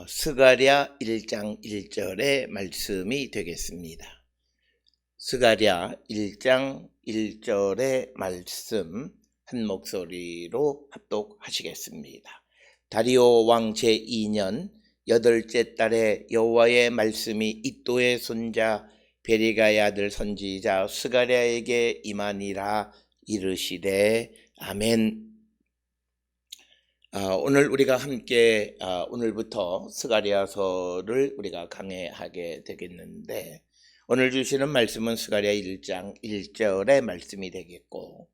스가랴 1장 1절의 말씀이 되겠습니다. 스가랴 1장 1절의 말씀 한 목소리로 합독하시겠습니다. 다리오 왕 제2년 8째 달에 여호와의 말씀이 이도의 손자 베리가의 아들 선지자 스가랴에게 임하니라. 이르시되 아멘. 오늘 우리가 함께 오늘부터 스가랴서를 우리가 강해하게 되겠는데, 오늘 주시는 말씀은 스가랴 1장 1절의 말씀이 되겠고,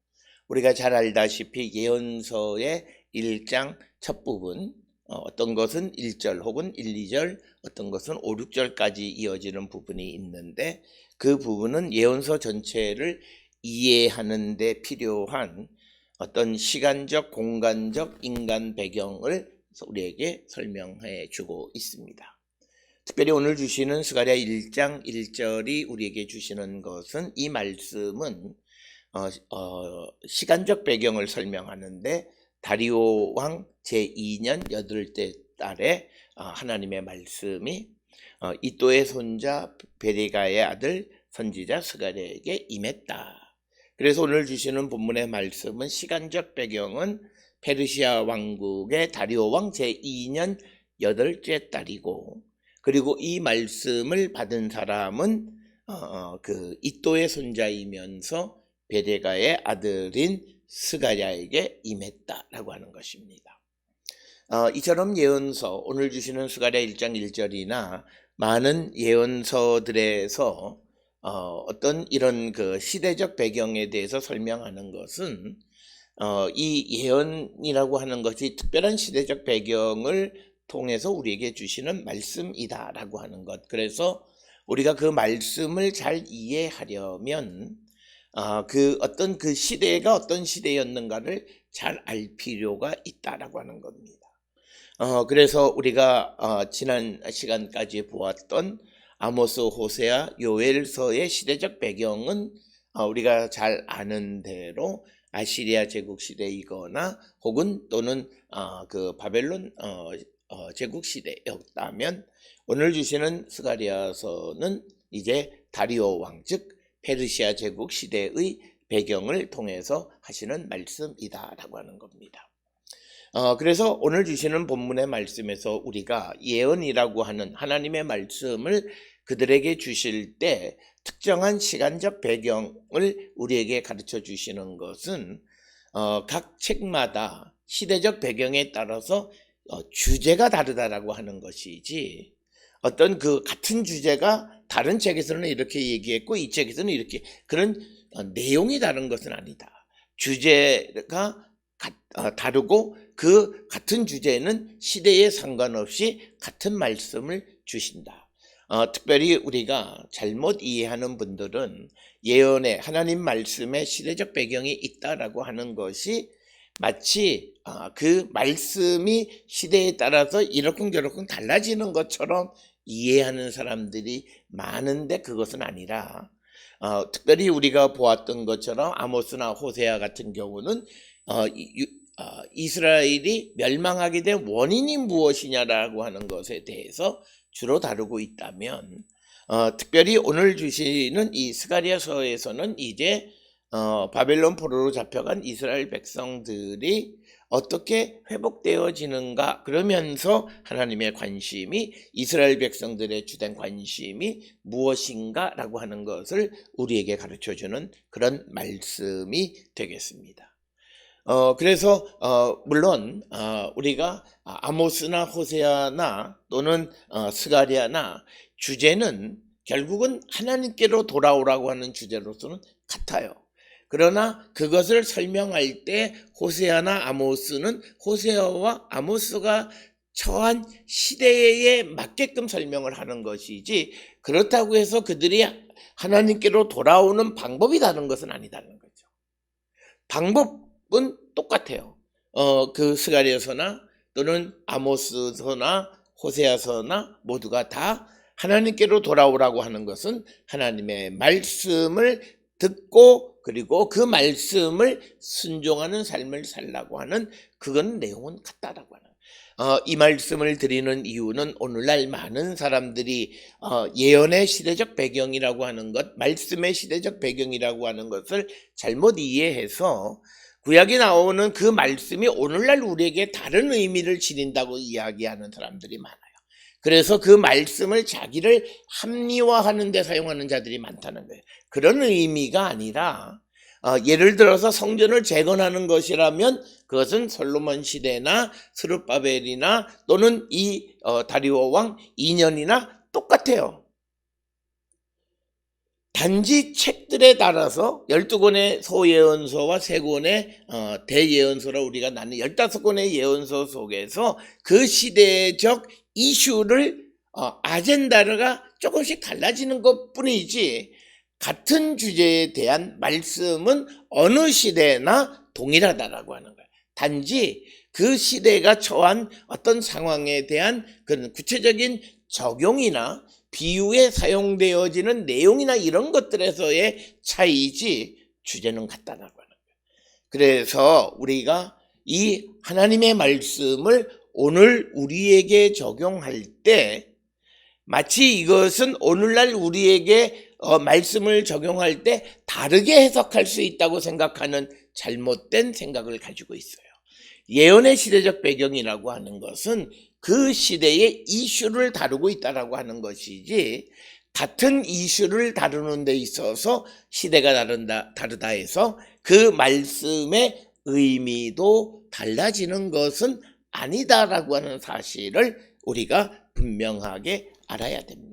우리가 잘 알다시피 예언서의 1장 첫 부분, 어떤 것은 1절 혹은 1, 2절, 어떤 것은 5, 6절까지 이어지는 부분이 있는데, 그 부분은 예언서 전체를 이해하는 데 필요한 어떤 시간적, 공간적, 인간 배경을 우리에게 설명해 주고 있습니다. 특별히 오늘 주시는 스가랴 1장 1절이 우리에게 주시는 것은, 이 말씀은 시간적 배경을 설명하는데, 다리오 왕 제2년 8째 달에 하나님의 말씀이 이도의 손자 베리가의 아들 선지자 스가랴에게 임했다. 그래서 오늘 주시는 본문의 말씀은, 시간적 배경은 페르시아 왕국의 다리오 왕 제2년 8째 달이고, 그리고 이 말씀을 받은 사람은 그 이도의 손자이면서 베리가의 아들인 스가랴에게 임했다라고 하는 것입니다. 이처럼 예언서, 오늘 주시는 스가랴 1장 1절이나 많은 예언서들에서 어떤 이런 그 시대적 배경에 대해서 설명하는 것은, 이 예언이라고 하는 것이 특별한 시대적 배경을 통해서 우리에게 주시는 말씀이다라고 하는 것. 그래서 우리가 그 말씀을 잘 이해하려면 그 어떤 그 시대가 어떤 시대였는가를 잘 알 필요가 있다라고 하는 겁니다. 그래서 우리가 지난 시간까지 보았던 아모스, 호세아, 요엘서의 시대적 배경은 우리가 잘 아는 대로 아시리아 제국 시대이거나 혹은 또는 그 바벨론 제국 시대였다면, 오늘 주시는 스가랴서는 이제 다리오 왕, 즉 페르시아 제국 시대의 배경을 통해서 하시는 말씀이다라고 하는 겁니다. 그래서 오늘 주시는 본문의 말씀에서 우리가 예언이라고 하는 하나님의 말씀을 그들에게 주실 때 특정한 시간적 배경을 우리에게 가르쳐 주시는 것은, 각 책마다 시대적 배경에 따라서 주제가 다르다라고 하는 것이지, 어떤 그 같은 주제가 다른 책에서는 이렇게 얘기했고 이 책에서는 이렇게, 그런 내용이 다른 것은 아니다. 주제가 다르고 그 같은 주제는 시대에 상관없이 같은 말씀을 주신다. 특별히 우리가 잘못 이해하는 분들은 예언에 하나님 말씀에 시대적 배경이 있다라고 하는 것이 마치 그 말씀이 시대에 따라서 이러쿵저러쿵 달라지는 것처럼 이해하는 사람들이 많은데, 그것은 아니라 특별히 우리가 보았던 것처럼 아모스나 호세아 같은 경우는 이스라엘이 멸망하게 된 원인이 무엇이냐라고 하는 것에 대해서 주로 다루고 있다면, 특별히 오늘 주시는 이 스가랴서에서는 이제 바벨론 포로로 잡혀간 이스라엘 백성들이 어떻게 회복되어지는가, 그러면서 하나님의 관심이, 이스라엘 백성들의 주된 관심이 무엇인가 라고 하는 것을 우리에게 가르쳐주는 그런 말씀이 되겠습니다. 그래서 물론 우리가 아모스나 호세아나 또는 스가랴나 주제는 결국은 하나님께로 돌아오라고 하는 주제로서는 같아요. 그러나 그것을 설명할 때 호세아나 아모스는 호세아와 아모스가 처한 시대에 맞게끔 설명을 하는 것이지, 그렇다고 해서 그들이 하나님께로 돌아오는 방법이 다른 것은 아니다는 거죠. 방법은 똑같아요. 그 스가랴서나 또는 아모스서나 호세아서나 모두가 다 하나님께로 돌아오라고 하는 것은 하나님의 말씀을 듣고, 그리고 그 말씀을 순종하는 삶을 살라고 하는, 그건 내용은 같다라고 하는, 이 말씀을 드리는 이유는 오늘날 많은 사람들이 예언의 시대적 배경이라고 하는 것, 말씀의 시대적 배경이라고 하는 것을 잘못 이해해서 구약에 나오는 그 말씀이 오늘날 우리에게 다른 의미를 지닌다고 이야기하는 사람들이 많아요. 그래서 그 말씀을 자기를 합리화하는 데 사용하는 자들이 많다는 거예요. 그런 의미가 아니라 예를 들어서 성전을 재건하는 것이라면 그것은 솔로몬 시대나 스룹바벨이나 또는 이 다리오 왕 2년이나 똑같아요. 단지 책들에 따라서 12권의 소예언서와 3권의 대예언서라 우리가 나는 15권의 예언서 속에서 그 시대적 이슈를 아젠다가 조금씩 달라지는 것뿐이지 같은 주제에 대한 말씀은 어느 시대나 동일하다라고 하는 거예요. 단지 그 시대가 처한 어떤 상황에 대한 그런 구체적인 적용이나 비유에 사용되어지는 내용이나 이런 것들에서의 차이지 주제는 같다라고 하는 거예요. 그래서 우리가 이 하나님의 말씀을 오늘 우리에게 적용할 때 마치 이것은 오늘날 우리에게 말씀을 적용할 때 다르게 해석할 수 있다고 생각하는 잘못된 생각을 가지고 있어요. 예언의 시대적 배경이라고 하는 것은 그 시대의 이슈를 다루고 있다라고 하는 것이지 같은 이슈를 다루는 데 있어서 시대가 다르다 해서 그 말씀의 의미도 달라지는 것은 아니다라고 하는 사실을 우리가 분명하게 알아야 됩니다.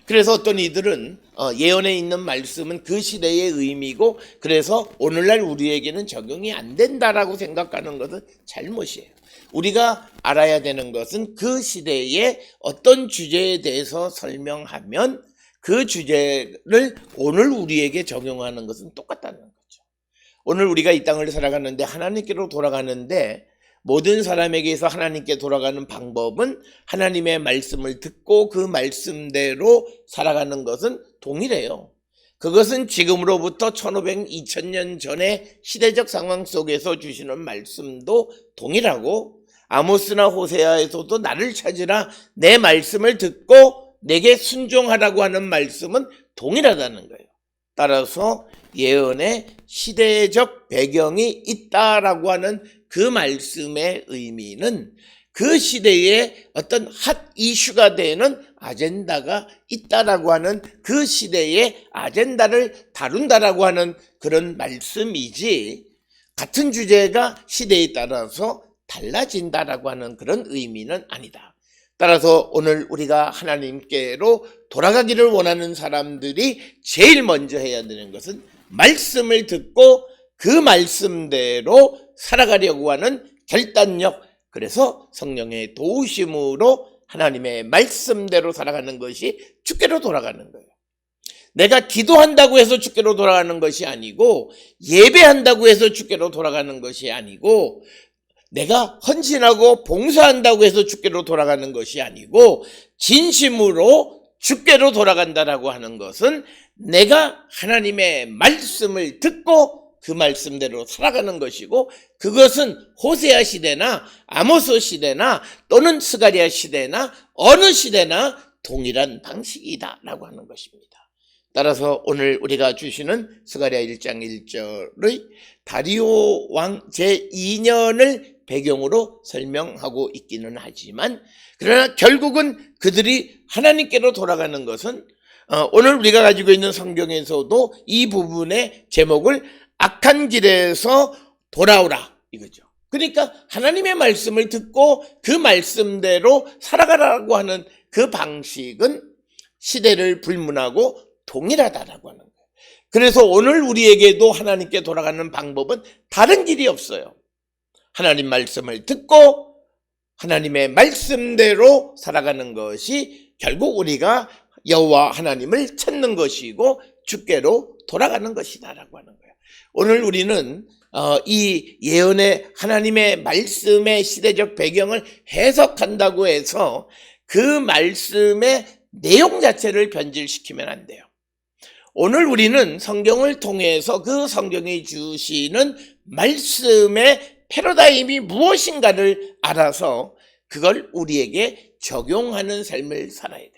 그래서 어떤 이들은 예언에 있는 말씀은 그 시대의 의미고 그래서 오늘날 우리에게는 적용이 안 된다라고 생각하는 것은 잘못이에요. 우리가 알아야 되는 것은 그 시대의 어떤 주제에 대해서 설명하면 그 주제를 오늘 우리에게 적용하는 것은 똑같다는 거죠. 오늘 우리가 이 땅을 살아가는데 하나님께로 돌아가는데 모든 사람에게서 하나님께 돌아가는 방법은 하나님의 말씀을 듣고 그 말씀대로 살아가는 것은 동일해요. 그것은 지금으로부터 1500, 2000년 전의 시대적 상황 속에서 주시는 말씀도 동일하고 아모스나 호세아에서도 나를 찾으라 내 말씀을 듣고 내게 순종하라고 하는 말씀은 동일하다는 거예요. 따라서 예언의 시대적 배경이 있다라고 하는 그 말씀의 의미는 그 시대에 어떤 핫 이슈가 되는 아젠다가 있다라고 하는 그 시대의 아젠다를 다룬다라고 하는 그런 말씀이지 같은 주제가 시대에 따라서 달라진다라고 하는 그런 의미는 아니다. 따라서 오늘 우리가 하나님께로 돌아가기를 원하는 사람들이 제일 먼저 해야 되는 것은 말씀을 듣고 그 말씀대로 살아가려고 하는 결단력, 그래서 성령의 도우심으로 하나님의 말씀대로 살아가는 것이 주께로 돌아가는 거예요. 내가 기도한다고 해서 주께로 돌아가는 것이 아니고 예배한다고 해서 주께로 돌아가는 것이 아니고 내가 헌신하고 봉사한다고 해서 주께로 돌아가는 것이 아니고 진심으로 주께로 돌아간다라고 하는 것은 내가 하나님의 말씀을 듣고 그 말씀대로 살아가는 것이고 그것은 호세아 시대나 아모스 시대나 또는 스가랴 시대나 어느 시대나 동일한 방식이다라고 하는 것입니다. 따라서 오늘 우리가 주시는 스가랴 1장 1절의 다리오 왕 제2년을 배경으로 설명하고 있기는 하지만 그러나 결국은 그들이 하나님께로 돌아가는 것은 오늘 우리가 가지고 있는 성경에서도 이 부분의 제목을 악한 길에서 돌아오라 이거죠. 그러니까 하나님의 말씀을 듣고 그 말씀대로 살아가라고 하는 그 방식은 시대를 불문하고 동일하다라고 하는 거예요. 그래서 오늘 우리에게도 하나님께 돌아가는 방법은 다른 길이 없어요. 하나님 말씀을 듣고 하나님의 말씀대로 살아가는 것이 결국 우리가 여호와 하나님을 찾는 것이고 주께로 돌아가는 것이다라고 하는 거예요. 오늘 우리는 이 예언의 하나님의 말씀의 시대적 배경을 해석한다고 해서 그 말씀의 내용 자체를 변질시키면 안 돼요. 오늘 우리는 성경을 통해서 그 성경이 주시는 말씀의 패러다임이 무엇인가를 알아서 그걸 우리에게 적용하는 삶을 살아야 돼요.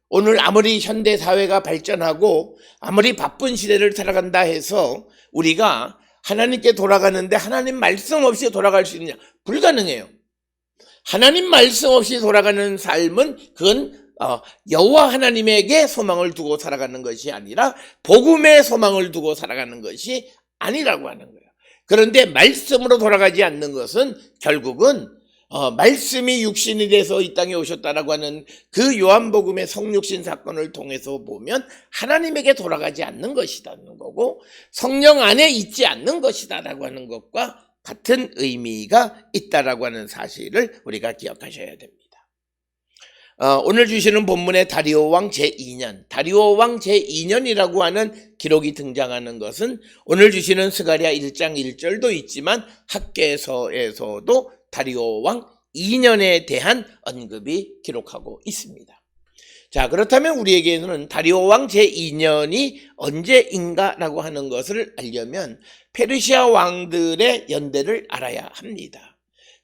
오늘 아무리 현대 사회가 발전하고 아무리 바쁜 시대를 살아간다 해서 우리가 하나님께 돌아가는데 하나님 말씀 없이 돌아갈 수 있느냐? 불가능해요. 하나님 말씀 없이 돌아가는 삶은 그건 여호와 하나님에게 소망을 두고 살아가는 것이 아니라 복음의 소망을 두고 살아가는 것이 아니라고 하는 거예요. 그런데 말씀으로 돌아가지 않는 것은 결국은 말씀이 육신이 돼서 이 땅에 오셨다라고 하는 그 요한복음의 성육신 사건을 통해서 보면 하나님에게 돌아가지 않는 것이라는 거고 성령 안에 있지 않는 것이다라고 하는 것과 같은 의미가 있다라고 하는 사실을 우리가 기억하셔야 됩니다. 오늘 주시는 본문의 다리오 왕 제2년, 다리오 왕 제2년이라고 하는 기록이 등장하는 것은 오늘 주시는 스가랴 1장 1절도 있지만 학개서에서도 다리오 왕 2년에 대한 언급이 기록하고 있습니다. 자, 그렇다면 우리에게는 다리오 왕 제2년이 언제인가라고 하는 것을 알려면 페르시아 왕들의 연대를 알아야 합니다.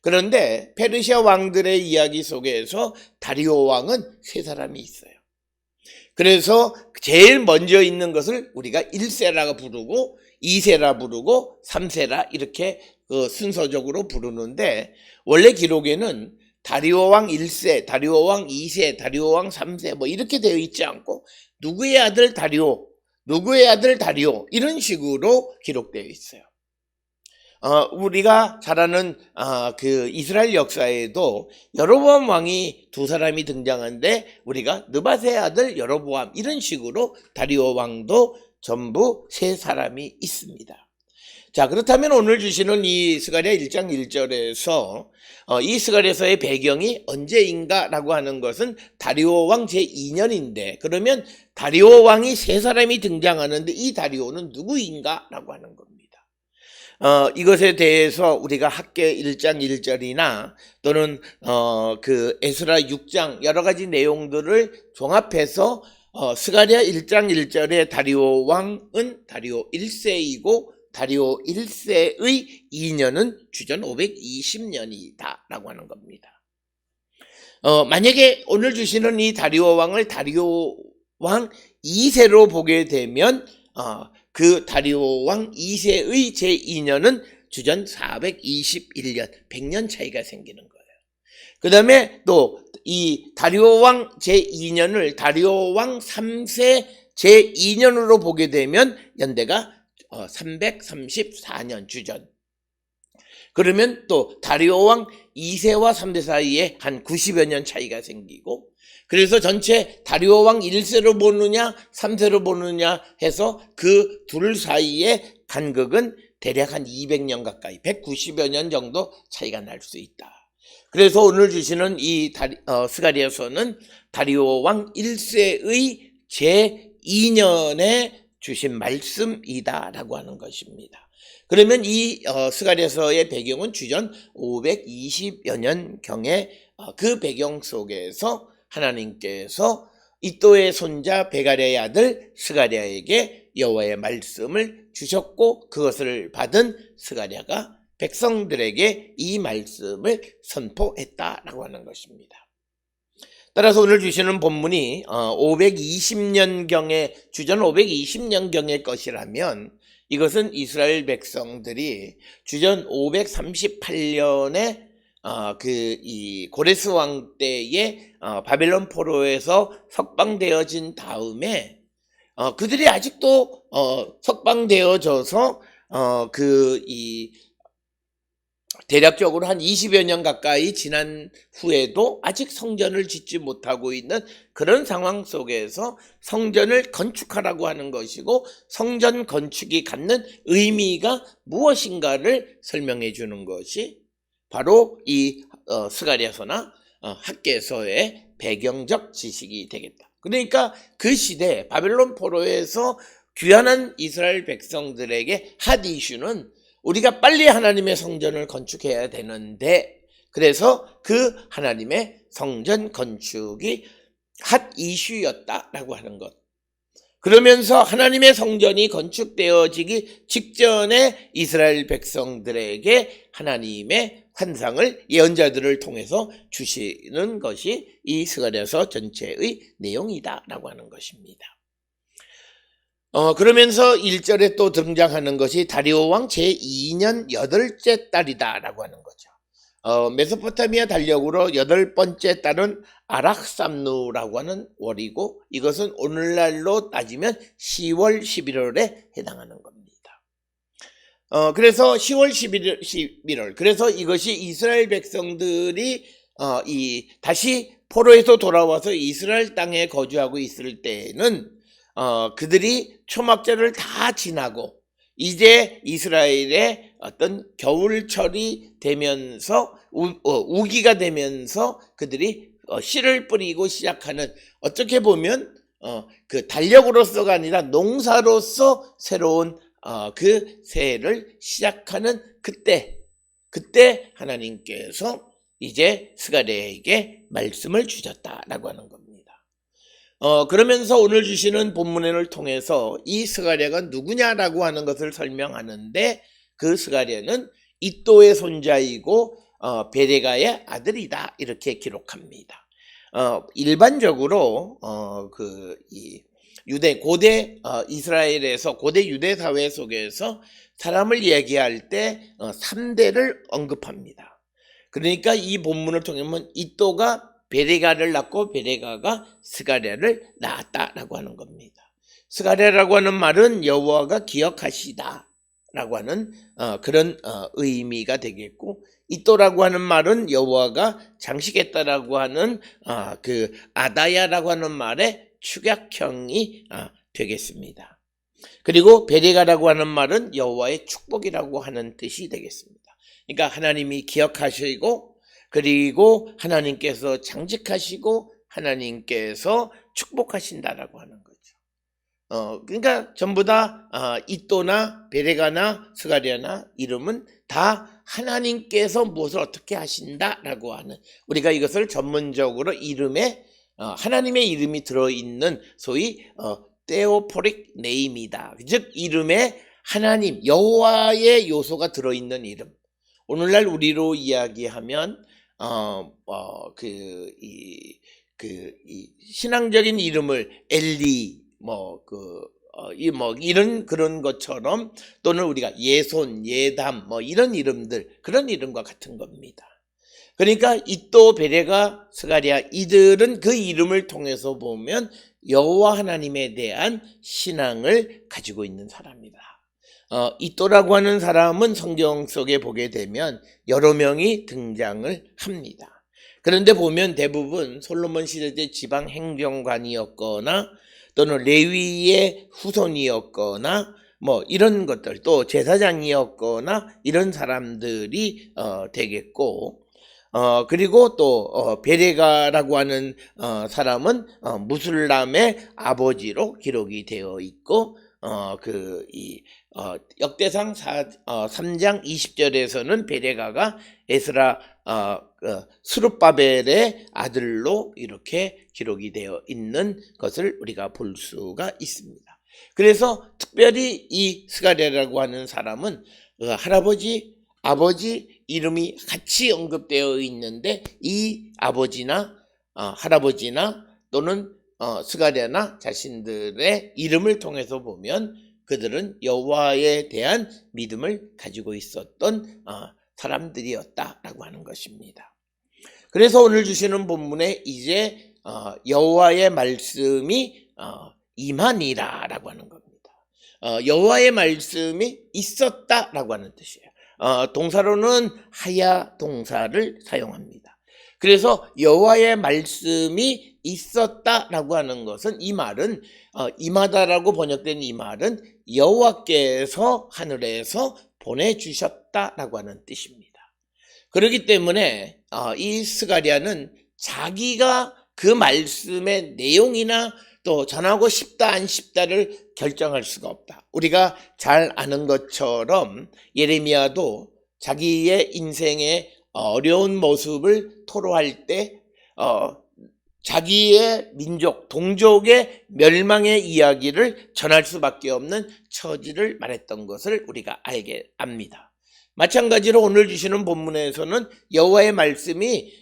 그런데 페르시아 왕들의 이야기 속에서 다리오 왕은 세 사람이 있어요. 그래서 제일 먼저 있는 것을 우리가 1세라고 부르고 2세라 부르고 3세라 이렇게 순서적으로 부르는데 원래 기록에는 다리오 왕 1세, 다리오 왕 2세, 다리오 왕 3세 뭐 이렇게 되어 있지 않고 누구의 아들 다리오, 누구의 아들 다리오 이런 식으로 기록되어 있어요. 우리가 잘 아는 그 이스라엘 역사에도 여로보암 왕이 두 사람이 등장하는데 우리가 느밧의 아들 여로보암 이런 식으로 다리오 왕도 전부 세 사람이 있습니다. 자, 그렇다면 오늘 주시는 이 스가랴 1장 1절에서 이 스가랴서의 배경이 언제인가라고 하는 것은 다리오 왕 제2년인데 그러면 다리오 왕이 세 사람이 등장하는데 이 다리오는 누구인가라고 하는 겁니다. 이것에 대해서 우리가 학개 1장 1절이나 또는 그 에스라 6장 여러 가지 내용들을 종합해서 스가랴 1장 1절에 다리오 왕은 다리오 1세이고 다리오 1세의 2년은 주전 520년이다 라고 하는 겁니다. 만약에 오늘 주시는 이 다리오 왕을 다리오 왕 2세로 보게 되면 그 다리오 왕 2세의 제2년은 주전 421년 100년 차이가 생기는 거예요. 그 다음에 또 이 다리오 왕 제2년을 다리오 왕 3세 제2년으로 보게 되면 연대가 334년 주전. 그러면 또 다리오 왕 2세와 3세 사이에 한 90여 년 차이가 생기고 그래서 전체 다리오 왕 1세로 보느냐 3세로 보느냐 해서 그 둘 사이의 간극은 대략 한 200년 가까이 190여 년 정도 차이가 날 수 있다. 그래서 오늘 주시는 이 스가랴서는 다리오 왕 1세의 제2년에 주신 말씀이다라고 하는 것입니다. 그러면 이 스가랴서의 배경은 주전 520여 년경에 그 배경 속에서 하나님께서 이또의 손자 베가랴의 아들 스가랴에게 여호와의 말씀을 주셨고 그것을 받은 스가랴가 백성들에게 이 말씀을 선포했다라고 하는 것입니다. 따라서 오늘 주시는 본문이 520년경에 주전 520년경의 것이라면 이것은 이스라엘 백성들이 주전 538년에 이 고레스 왕 때에 바벨론 포로에서 석방되어진 다음에 그들이 아직도 석방되어져서 대략적으로 한 20여 년 가까이 지난 후에도 아직 성전을 짓지 못하고 있는 그런 상황 속에서 성전을 건축하라고 하는 것이고 성전 건축이 갖는 의미가 무엇인가를 설명해 주는 것이 바로 이 스가랴서나 학개서의 배경적 지식이 되겠다. 그러니까 그 시대 바벨론 포로에서 귀환한 이스라엘 백성들에게 핫 이슈는 우리가 빨리 하나님의 성전을 건축해야 되는데 그래서 그 하나님의 성전 건축이 핫 이슈였다라고 하는 것. 그러면서 하나님의 성전이 건축되어지기 직전에 이스라엘 백성들에게 하나님의 환상을 예언자들을 통해서 주시는 것이 이 스가랴서 전체의 내용이다라고 하는 것입니다. 그러면서 1절에 또 등장하는 것이 다리오 왕 제2년 8째 달이다라고 하는 거죠. 메소포타미아 달력으로 8번째 달은 아락삼누라고 하는 월이고, 이것은 오늘날로 따지면 10월 11월에 해당하는 겁니다. 그래서 10월 11월, 그래서 이것이 이스라엘 백성들이 다시 포로에서 돌아와서 이스라엘 땅에 거주하고 있을 때에는 그들이 초막절을 다 지나고 이제 이스라엘의 어떤 겨울철이 되면서 우기가 되면서 그들이 씨를 뿌리고 시작하는, 어떻게 보면 그 달력으로서가 아니라 농사로서 새로운 그 새해를 시작하는 그때 하나님께서 이제 스가랴에게 말씀을 주셨다라고 하는 겁니다. 그러면서 오늘 주시는 본문을 통해서 이 스가랴가 누구냐라고 하는 것을 설명하는데, 그 스가랴는 이또의 손자이고 베레가의 아들이다, 이렇게 기록합니다. 일반적으로 고대 이스라엘에서 고대 유대 사회 속에서 사람을 얘기할 때 3대를 언급합니다. 그러니까 이 본문을 통하면 이또가 베레가를 낳고 베레가가 스가랴를 낳았다라고 하는 겁니다. 스가랴라고 하는 말은 여호와가 기억하시다 라고 하는 그런 의미가 되겠고, 이또라고 하는 말은 여호와가 장식했다라고 하는 그 아다야라고 하는 말의 축약형이 되겠습니다. 그리고 베레가라고 하는 말은 여호와의 축복이라고 하는 뜻이 되겠습니다. 그러니까 하나님이 기억하시고, 그리고 하나님께서 장식하시고 하나님께서 축복하신다라고 하는 거죠. 그러니까 전부 다 이또나 베레가나 스가랴나 이름은 다 하나님께서 무엇을 어떻게 하신다라고 하는, 우리가 이것을 전문적으로 이름에 하나님의 이름이 들어있는 소위 테오포릭 네임이다. 즉 이름에 하나님 여호와의 요소가 들어있는 이름. 오늘날 우리로 이야기하면 이 신앙적인 이름을 엘리 이런 그런 것처럼, 또는 우리가 예손, 예담 이런 이름들, 그런 이름과 같은 겁니다. 그러니까 이또, 베레가, 스가랴 이들은 그 이름을 통해서 보면 여호와 하나님에 대한 신앙을 가지고 있는 사람이다. 이또라고 하는 사람은 성경 속에 보게 되면 여러 명이 등장을 합니다. 그런데 보면 대부분 솔로몬 시대 때 지방 행정관이었거나 또는 레위의 후손이었거나 이런 것들, 또 제사장이었거나 이런 사람들이 되겠고, 그리고 또 베레가라고 하는 사람은 무술람의 아버지로 기록이 되어 있고, 역대상 3장 20절에서는 베레가가 에스라 스룹바벨의 아들로 이렇게 기록이 되어 있는 것을 우리가 볼 수가 있습니다. 그래서 특별히 이 스가랴라고 하는 사람은 할아버지, 아버지 이름이 같이 언급되어 있는데, 이 아버지나 할아버지나 또는 스가랴나 자신들의 이름을 통해서 보면 그들은 여호와에 대한 믿음을 가지고 있었던 사람들이었다라고 하는 것입니다. 그래서 오늘 주시는 본문에 이제 여호와의 말씀이 임하니라라고 하는 겁니다. 여호와의 말씀이 있었다라고 하는 뜻이에요. 동사로는 하야 동사를 사용합니다. 그래서 여호와의 말씀이 있었다라고 하는 것은, 이 말은 임하다라고 번역된 이 말은 여호와께서 하늘에서 보내주셨다라고 하는 뜻입니다. 그렇기 때문에 이 스가랴는 자기가 그 말씀의 내용이나 또 전하고 싶다 안 싶다를 결정할 수가 없다. 우리가 잘 아는 것처럼 예레미야도 자기의 인생의 어려운 모습을 토로할 때 자기의 민족, 동족의 멸망의 이야기를 전할 수밖에 없는 처지를 말했던 것을 우리가 알게 합니다. 마찬가지로 오늘 주시는 본문에서는 여호와의 말씀이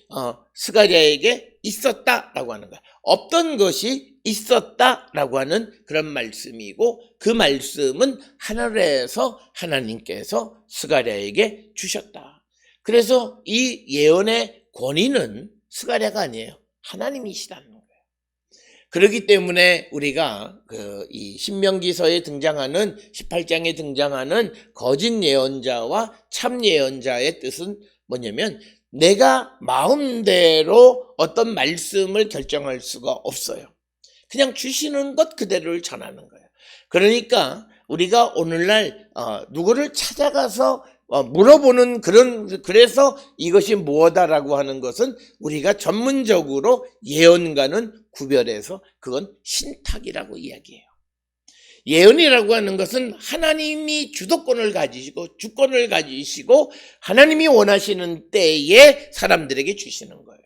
스가랴에게 있었다라고 하는 거예요. 없던 것이 있었다라고 하는 그런 말씀이고, 그 말씀은 하늘에서 하나님께서 스가랴에게 주셨다. 그래서 이 예언의 권위는 스가랴가 아니에요. 하나님이시다는 거예요. 그렇기 때문에 우리가 이 신명기서에 등장하는 18장에 등장하는 거짓 예언자와 참 예언자의 뜻은 뭐냐면, 내가 마음대로 어떤 말씀을 결정할 수가 없어요. 그냥 주시는 것 그대로를 전하는 거예요. 그러니까 우리가 오늘날 누구를 찾아가서 물어보는 그래서 이것이 무엇이다라고 하는 것은 우리가 전문적으로 예언과는 구별해서 그건 신탁이라고 이야기해요. 예언이라고 하는 것은 하나님이 주도권을 가지시고 주권을 가지시고 하나님이 원하시는 때에 사람들에게 주시는 거예요.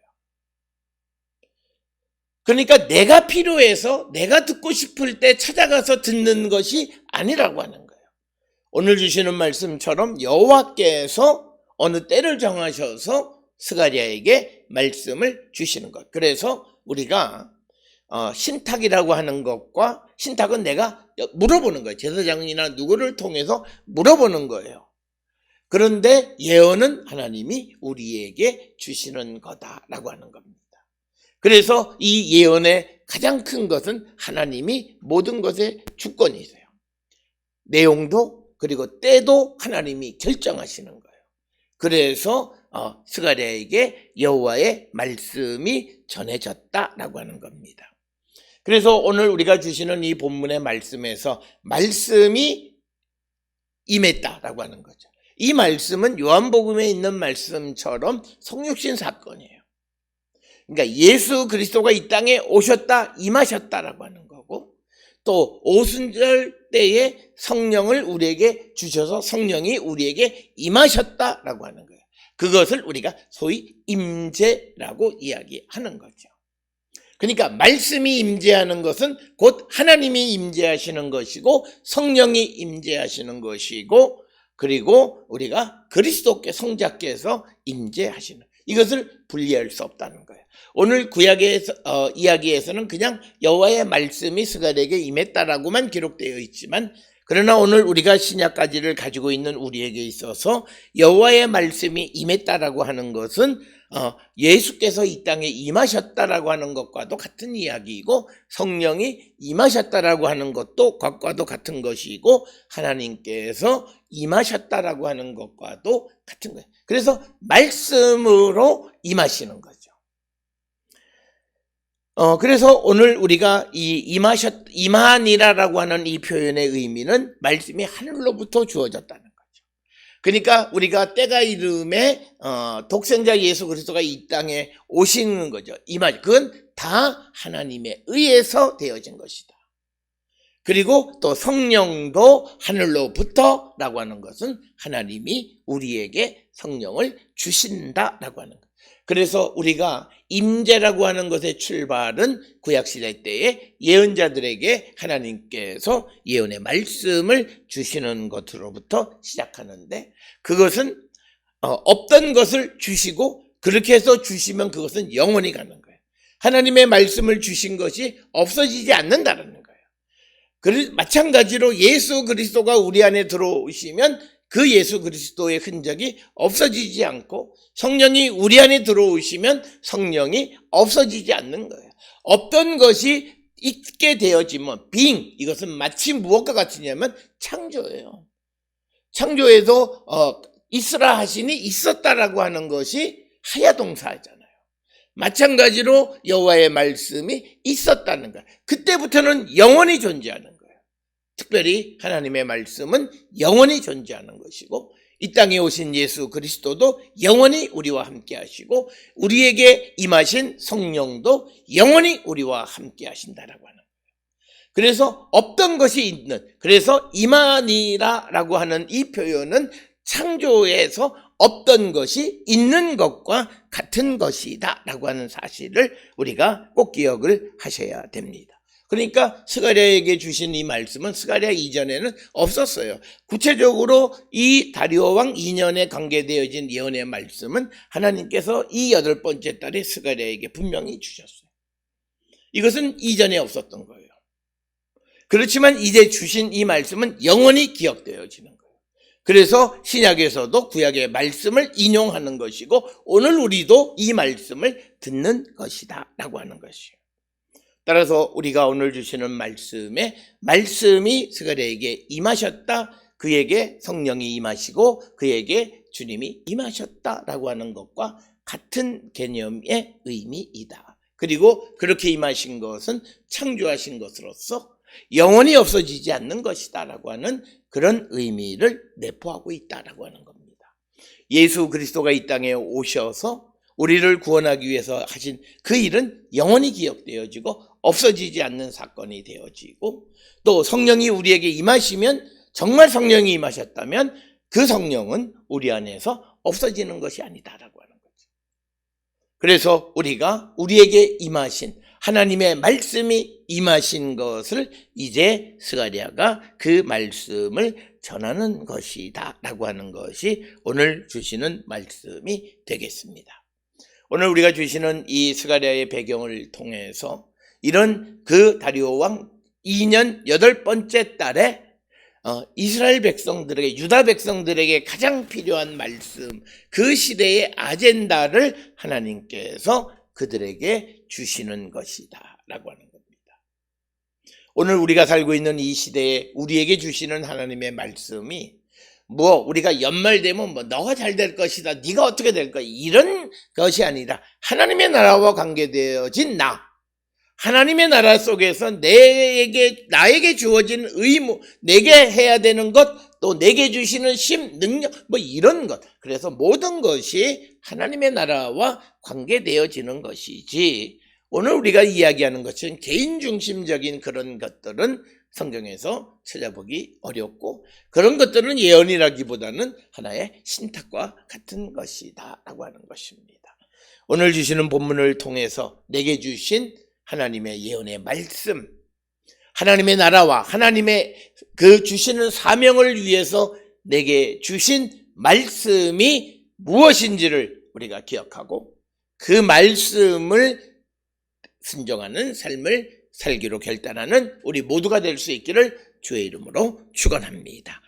그러니까 내가 필요해서 내가 듣고 싶을 때 찾아가서 듣는 것이 아니라고 하는 거예요. 오늘 주시는 말씀처럼 여호와께서 어느 때를 정하셔서 스가랴에게 말씀을 주시는 것. 그래서 우리가 신탁이라고 하는 것과, 신탁은 내가 물어보는 거예요. 제사장이나 누구를 통해서 물어보는 거예요. 그런데 예언은 하나님이 우리에게 주시는 거다라고 하는 겁니다. 그래서 이 예언의 가장 큰 것은 하나님이 모든 것의 주권이세요. 내용도 그리고 때도 하나님이 결정하시는 거예요. 그래서 스가랴에게 여호와의 말씀이 전해졌다라고 하는 겁니다. 그래서 오늘 우리가 주시는 이 본문의 말씀에서 말씀이 임했다라고 하는 거죠. 이 말씀은 요한복음에 있는 말씀처럼 성육신 사건이에요. 그러니까 예수 그리스도가 이 땅에 오셨다, 임하셨다라고 하는 거고, 또 오순절 때에 성령을 우리에게 주셔서 성령이 우리에게 임하셨다라고 하는 거예요. 그것을 우리가 소위 임재라고 이야기하는 거죠. 그러니까 말씀이 임재하는 것은 곧 하나님이 임재하시는 것이고 성령이 임재하시는 것이고, 그리고 우리가 그리스도께 성자께서 임재하시는, 이것을 분리할 수 없다는 거예요. 오늘 구약의 이야기에서는 그냥 여호와의 말씀이 스가랴에게 임했다라고만 기록되어 있지만, 그러나 오늘 우리가 신약까지를 가지고 있는 우리에게 있어서 여호와의 말씀이 임했다라고 하는 것은 예수께서 이 땅에 임하셨다라고 하는 것과도 같은 이야기이고, 성령이 임하셨다라고 하는 것도 그것과도 같은 것이고, 하나님께서 임하셨다라고 하는 것과도 같은 거예요. 그래서 말씀으로 임하시는 거죠. 그래서 오늘 우리가 이 임하니라라고 하는 이 표현의 의미는 말씀이 하늘로부터 주어졌다는 거죠. 그러니까 우리가 때가 이름에 독생자 예수 그리스도가 이 땅에 오시는 거죠. 그건 다 하나님에 의해서 되어진 것이다. 그리고 또 성령도 하늘로부터라고 하는 것은 하나님이 우리에게 성령을 주신다라고 하는 것. 그래서 우리가 임재라고 하는 것의 출발은 구약시대 때에 예언자들에게 하나님께서 예언의 말씀을 주시는 것으로부터 시작하는데, 그것은 없던 것을 주시고 그렇게 해서 주시면 그것은 영원히 가는 거예요. 하나님의 말씀을 주신 것이 없어지지 않는다는 거예요. 마찬가지로 예수 그리스도가 우리 안에 들어오시면 그 예수 그리스도의 흔적이 없어지지 않고, 성령이 우리 안에 들어오시면 성령이 없어지지 않는 거예요. 없던 것이 있게 되어지면 이것은 마치 무엇과 같으냐면 창조예요. 창조에도 있으라 하시니 있었다라고 하는 것이 하야동사잖아요. 마찬가지로 여호와의 말씀이 있었다는 거예요. 그때부터는 영원히 존재하는 거예요. 특별히 하나님의 말씀은 영원히 존재하는 것이고, 이 땅에 오신 예수 그리스도도 영원히 우리와 함께 하시고, 우리에게 임하신 성령도 영원히 우리와 함께 하신다라고 하는 거예요. 그래서 없던 것이 있는, 그래서 임하니라라고 하는 이 표현은 창조에서 없던 것이 있는 것과 같은 것이다 라고 하는 사실을 우리가 꼭 기억을 하셔야 됩니다. 그러니까 스가랴에게 주신 이 말씀은 스가랴 이전에는 없었어요. 구체적으로 이 다리오 왕 2년에 관계되어진 예언의 말씀은 하나님께서 이 8번째 달에 스가랴에게 분명히 주셨어요. 이것은 이전에 없었던 거예요. 그렇지만 이제 주신 이 말씀은 영원히 기억되어지는 거예요. 그래서 신약에서도 구약의 말씀을 인용하는 것이고 오늘 우리도 이 말씀을 듣는 것이다 라고 하는 것이에요. 따라서 우리가 오늘 주시는 말씀이 스가랴에게 임하셨다. 그에게 성령이 임하시고 그에게 주님이 임하셨다라고 하는 것과 같은 개념의 의미이다. 그리고 그렇게 임하신 것은 창조하신 것으로서 영원히 없어지지 않는 것이다라고 하는 그런 의미를 내포하고 있다라고 하는 겁니다. 예수 그리스도가 이 땅에 오셔서 우리를 구원하기 위해서 하신 그 일은 영원히 기억되어지고 없어지지 않는 사건이 되어지고 또 성령이 우리에게 임하시면 정말 성령이 임하셨다면 그 성령은 우리 안에서 없어지는 것이 아니다라고 하는 거죠. 그래서 우리가 우리에게 임하신 하나님의 말씀이 임하신 것을 이제 스가랴가 그 말씀을 전하는 것이다 라고 하는 것이 오늘 주시는 말씀이 되겠습니다. 오늘 우리가 주시는 이 스가랴의 배경을 통해서 이런 그 다리오 왕 2년 8번째 달에 이스라엘 백성들에게 유다 백성들에게 가장 필요한 말씀 그 시대의 아젠다를 하나님께서 그들에게 주시는 것이다 라고 하는 겁니다. 오늘 우리가 살고 있는 이 시대에 우리에게 주시는 하나님의 말씀이 우리가 연말 되면 너가 잘 될 것이다. 네가 어떻게 될 거야. 이런 것이 아니라 하나님의 나라와 관계되어진 하나님의 나라 속에서 나에게 주어진 의무, 내게 해야 되는 것, 또 내게 주시는 능력, 이런 것. 그래서 모든 것이 하나님의 나라와 관계되어지는 것이지, 오늘 우리가 이야기하는 것은 개인 중심적인 그런 것들은 성경에서 찾아보기 어렵고 그런 것들은 예언이라기보다는 하나의 신탁과 같은 것이다 라고 하는 것입니다. 오늘 주시는 본문을 통해서 내게 주신 하나님의 예언의 말씀, 하나님의 나라와 하나님의 그 주시는 사명을 위해서 내게 주신 말씀이 무엇인지를 우리가 기억하고 그 말씀을 순종하는 삶을 살기로 결단하는 우리 모두가 될 수 있기를 주의 이름으로 축원합니다.